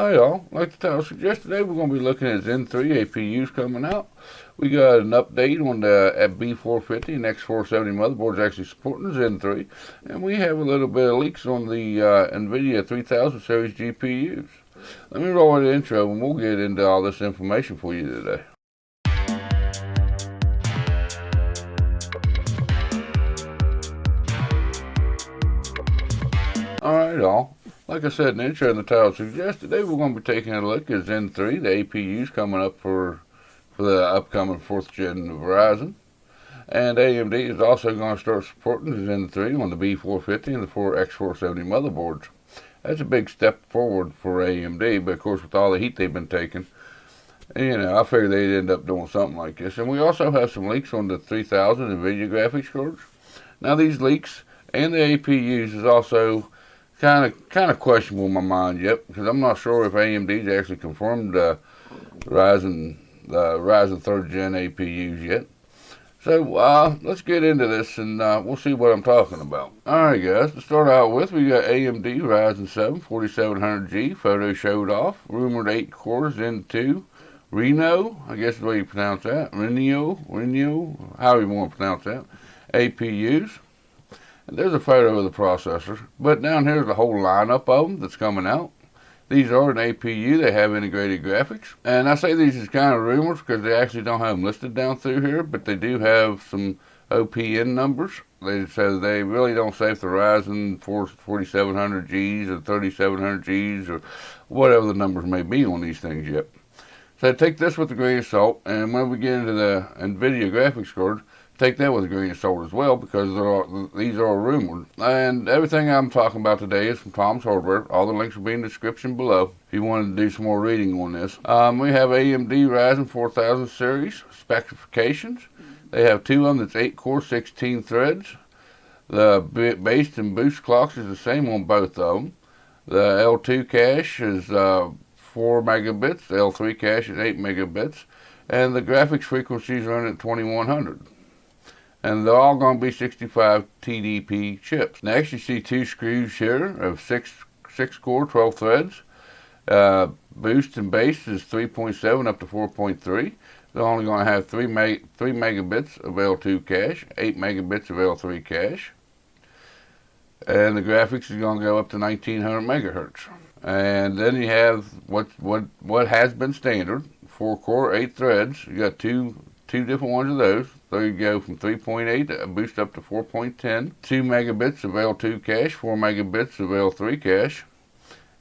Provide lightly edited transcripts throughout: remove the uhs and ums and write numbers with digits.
Alright y'all, like the title suggests, today we're going to be looking at Zen 3 APUs coming out. We got an update on the B450 and X470 motherboards actually supporting Zen 3. And we have a little bit of leaks on the NVIDIA 3000 series GPUs. Let me roll the intro and we'll get into all this information for you today. Alright y'all. Like I said in the intro and the title suggests, today we're going to be taking a look at Zen 3, the APUs coming up for the upcoming 4th gen Verizon. And AMD is also going to start supporting Zen 3 on the B450 and the X470 motherboards. That's a big step forward for AMD, but of course with all the heat they've been taking, I figured they'd end up doing something like this. And we also have some leaks on the 3000 NVIDIA graphics cards. Now these leaks and the APUs is also kind of questionable in my mind yet, because I'm not sure if AMD's actually confirmed the Ryzen 3rd gen APUs yet. So let's get into this and we'll see what I'm talking about. Alright guys, to start out with, we got AMD Ryzen 7 4700G, photo showed off, rumored 8 cores Zen 2, Reno, I guess is the way you pronounce that, Reno, however you want to pronounce that, APUs. And there's a photo of the processor, but down here's the whole lineup of them that's coming out. These are an APU, they have integrated graphics. And I say these as kind of rumors because they actually don't have them listed down through here, but they do have some OPN numbers. They really don't say if the Ryzen 4700Gs or 3700Gs or whatever the numbers may be on these things yet. So take this with a grain of salt, and when we get into the NVIDIA graphics card, take that with a grain of salt as well, because these are rumored. And everything I'm talking about today is from Tom's Hardware. All the links will be in the description below if you want to do some more reading on this. We have AMD Ryzen 4000 series specifications. They have two of them that's 8 core, 16 threads. The base and boost clocks is the same on both of them. The L2 cache is 4 megabits. The L3 cache is 8 megabits. And the graphics frequencies run at 2100. And they're all going to be 65 TDP chips. Next, you see two screws here of 6 core, 12 threads. Boost and base is 3.7 up to 4.3. They're only going to have 3 megabits of L2 cache, 8 megabits of L3 cache. And the graphics is going to go up to 1900 megahertz. And then you have what has been standard, 4 core, 8 threads. You got two different ones of those. So you go from 3.8 boost up to 4.10, 2 megabits of L2 cache, 4 megabits of L3 cache,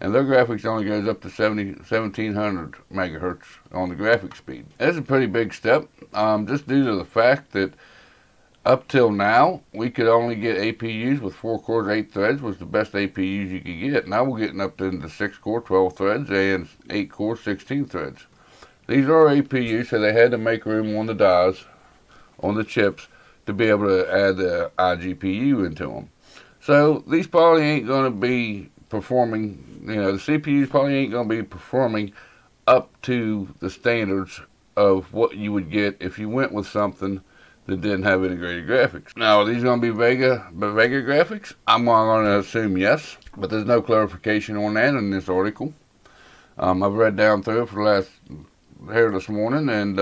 and their graphics only goes up to 1700 megahertz on the graphic speed. That's a pretty big step, just due to the fact that up till now, we could only get APUs with 4 cores, 8 threads was the best APUs you could get. Now we're getting up to the 6 core, 12 threads, and 8 core, 16 threads. These are APUs, so they had to make room on the dies, on the chips, to be able to add the iGPU into them. So these probably ain't going to be performing, the CPUs probably ain't going to be performing up to the standards of what you would get if you went with something that didn't have integrated graphics. Now, are these going to be Vega graphics? I'm going to assume yes, but there's no clarification on that in this article. I've read down through it for this morning, and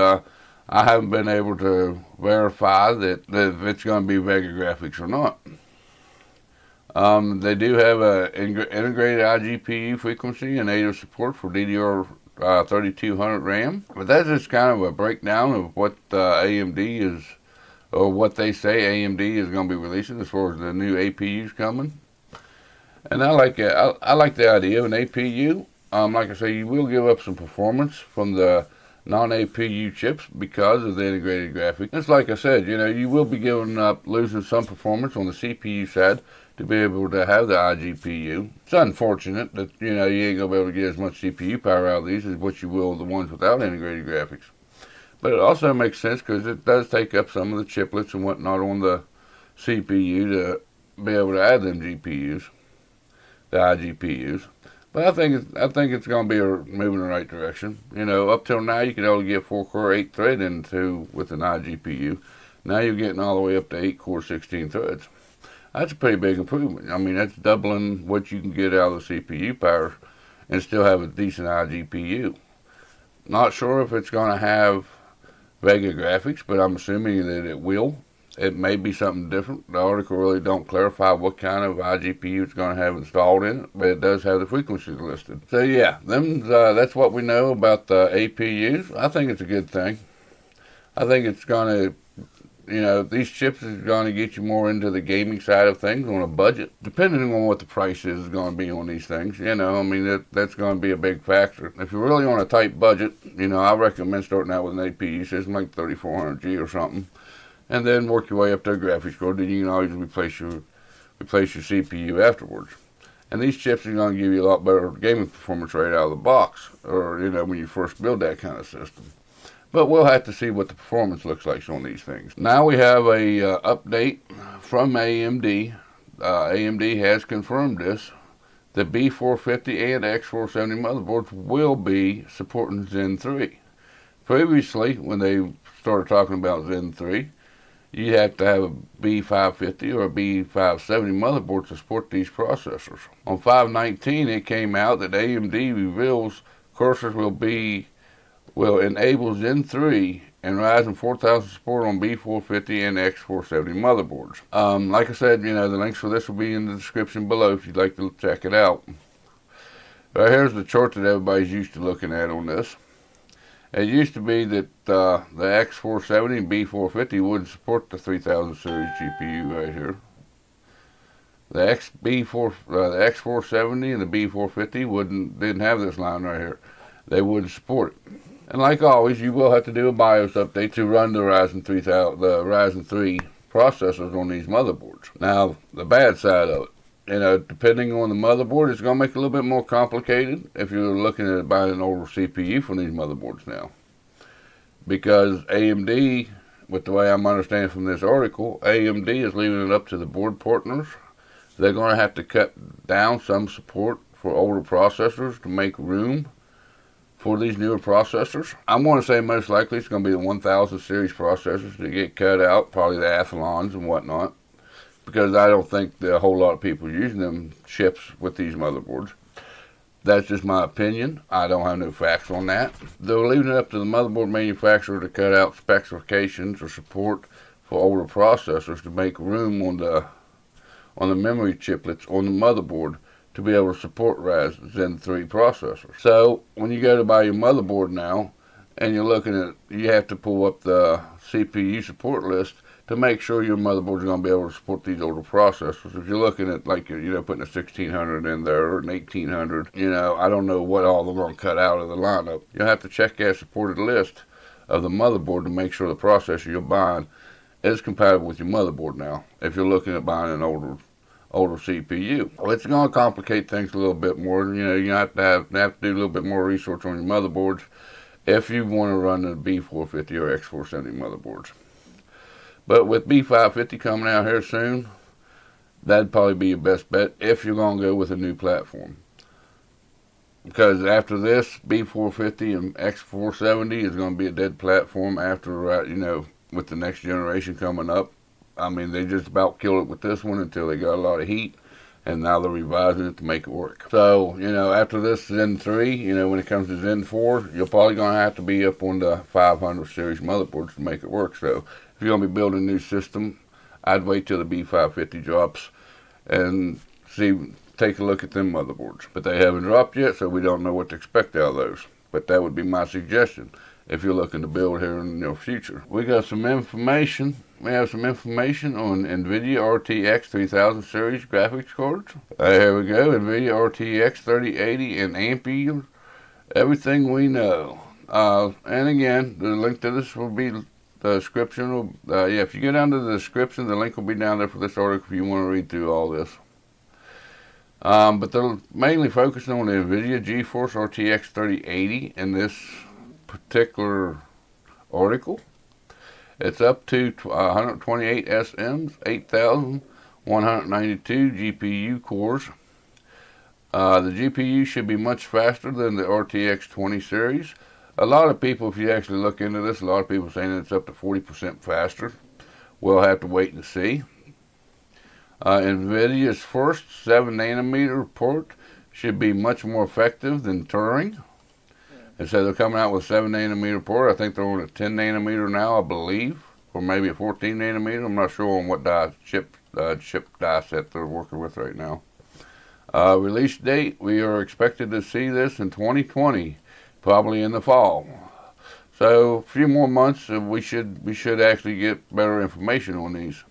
I haven't been able to verify that if it's going to be Vega graphics or not. They do have an integrated iGPU frequency and native support for DDR 3200 RAM. But that's just kind of a breakdown of what AMD is, or what they say AMD is going to be releasing as far as the new APUs coming. And I like it. I like the idea of an APU. Like I say, you will give up some performance from the non-APU chips because of the integrated graphics. It's like I said, you will be losing some performance on the CPU side to be able to have the iGPU. It's unfortunate that, you ain't going to be able to get as much CPU power out of these as what you will the ones without integrated graphics. But it also makes sense because it does take up some of the chiplets and whatnot on the CPU to be able to add them GPUs, the iGPUs. But I think it's going to be moving in the right direction. Up till now you could only get 4 core, 8 thread with an iGPU. Now you're getting all the way up to 8 core, 16 threads. That's a pretty big improvement. I mean, that's doubling what you can get out of the CPU power and still have a decent iGPU. Not sure if it's going to have Vega graphics, but I'm assuming that it will. It may be something different. The article really don't clarify what kind of iGPU it's going to have installed in it, but it does have the frequencies listed. So yeah, that's what we know about the APUs. I think it's a good thing. I think it's going to, these chips is going to get you more into the gaming side of things on a budget. Depending on what the price is going to be on these things, that's going to be a big factor. If you're really on a tight budget, I recommend starting out with an APU system like 3400G or something, and then work your way up to a graphics card. Then you can always replace your CPU afterwards. And these chips are going to give you a lot better gaming performance right out of the box, or when you first build that kind of system. But we'll have to see what the performance looks like on these things. Now we have a update from AMD. AMD has confirmed this. The B450 and X470 motherboards will be supporting Zen 3. Previously, when they started talking about Zen 3, you have to have a B550 or a B570 motherboard to support these processors. On 5/19, it came out that AMD reveals cursors will enable Zen 3 and Ryzen 4000 support on B450 and X470 motherboards. Like I said, the links for this will be in the description below if you'd like to check it out. Here's the chart that everybody's used to looking at on this. It used to be that the X470 and B450 wouldn't support the 3000 series GPU right here. The X470 and the B450 didn't have this line right here. They wouldn't support it. And like always, you will have to do a BIOS update to run the Ryzen 3 processors on these motherboards. Now, the bad side of it, depending on the motherboard, it's going to make it a little bit more complicated if you're looking at buying an older CPU for these motherboards now. Because AMD, with the way I'm understanding from this article, AMD is leaving it up to the board partners. They're going to have to cut down some support for older processors to make room for these newer processors. I'm going to say most likely it's going to be the 1000 series processors that get cut out, probably the Athlons and whatnot, because I don't think a whole lot of people are using them chips with these motherboards. That's just my opinion. I don't have no facts on that. They're leaving it up to the motherboard manufacturer to cut out specifications or support for older processors to make room on the memory chiplets on the motherboard to be able to support Ryzen Zen 3 processors. So when you go to buy your motherboard now, and you're looking at, you have to pull up the CPU support list to make sure your motherboard is going to be able to support these older processors. If you're looking at like putting a 1600 in there or an 1800, I don't know what all they're going to cut out of the lineup. You'll have to check that supported list of the motherboard to make sure the processor you're buying is compatible with your motherboard now. If you're looking at buying an older CPU. Well, it's going to complicate things a little bit more. You have to do a little bit more research on your motherboards if you want to run the B450 or X470 motherboards. But with B550 coming out here soon, that'd probably be your best bet if you're going to go with a new platform. Because after this, B450 and X470 is going to be a dead platform after, with the next generation coming up. I mean, they just about killed it with this one until they got a lot of heat, and now they're revising it to make it work. So, after this Zen 3, when it comes to Zen 4, you're probably going to have to be up on the 500 series motherboards to make it work. So, if you're going to be building a new system, I'd wait till the B550 drops and take a look at them motherboards. But they haven't dropped yet, so we don't know what to expect out of those. But that would be my suggestion if you're looking to build here in the future. We got some information. We have some information on NVIDIA RTX 3000 series graphics cards. Here we go. NVIDIA RTX 3080 and APU. Everything we know. And again, the link to this will be the description. If you go down to the description, the link will be down there for this article if you want to read through all this. But they're mainly focusing on the NVIDIA GeForce RTX 3080 in this particular article. It's up to 128 SMs, 8,192 GPU cores. The GPU should be much faster than the RTX 20 series. A lot of people, if you actually look into this, a lot of people saying it's up to 40% faster. We'll have to wait and see. NVIDIA's first 7 nanometer port should be much more effective than Turing. And so they're coming out with 7 nanometer port. I think they're on a 10 nanometer now, I believe, or maybe a 14 nanometer. I'm not sure on what chip die set they're working with right now. Release date, we are expected to see this in 2020, probably in the fall. So a few more months, we should actually get better information on these.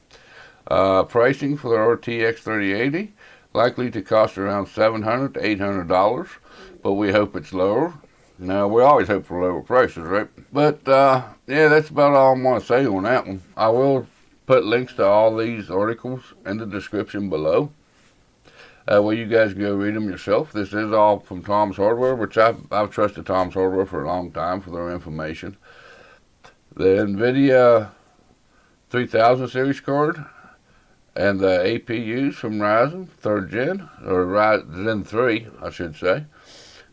Pricing for the RTX 3080, likely to cost around $700 to $800, but we hope it's lower. Now, we always hope for lower prices, right? But, yeah, that's about all I want to say on that one. I will put links to all these articles in the description below. Where you guys can go read them yourself. This is all from Tom's Hardware, which I've trusted Tom's Hardware for a long time for their information. The NVIDIA 3000 series card and the APUs from Ryzen 3rd Gen, or Zen 3, I should say.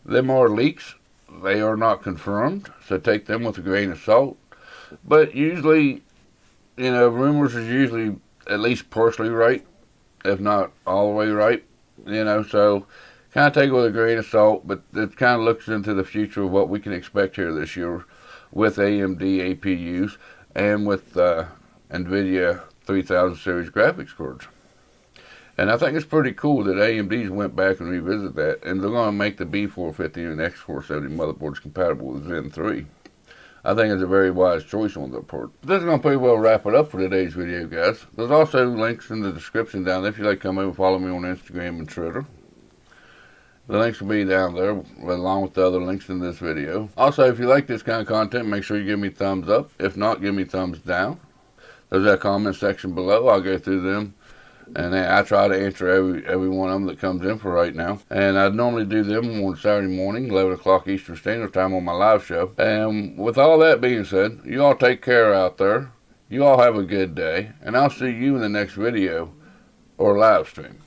Them are leaks. They are not confirmed, so take them with a grain of salt. But usually, rumors is usually at least partially right, if not all the way right. So kind of take it with a grain of salt, but it kind of looks into the future of what we can expect here this year with AMD APUs and with NVIDIA 3000 series graphics cards. And I think it's pretty cool that AMD's went back and revisited that, and they're going to make the B450 and X470 motherboards compatible with Zen 3. I think it's a very wise choice on their part. This is going to pretty well wrap it up for today's video, guys. There's also links in the description down there if you'd like to come over and follow me on Instagram and Twitter. The links will be down there, along with the other links in this video. Also, if you like this kind of content, make sure you give me a thumbs up. If not, give me a thumbs down. There's that comment section below. I'll go through them, and I try to answer every one of them that comes in for right now. And I normally do them on Saturday morning, 11 o'clock Eastern Standard Time on my live show. And with all that being said, you all take care out there. You all have a good day. And I'll see you in the next video or live stream.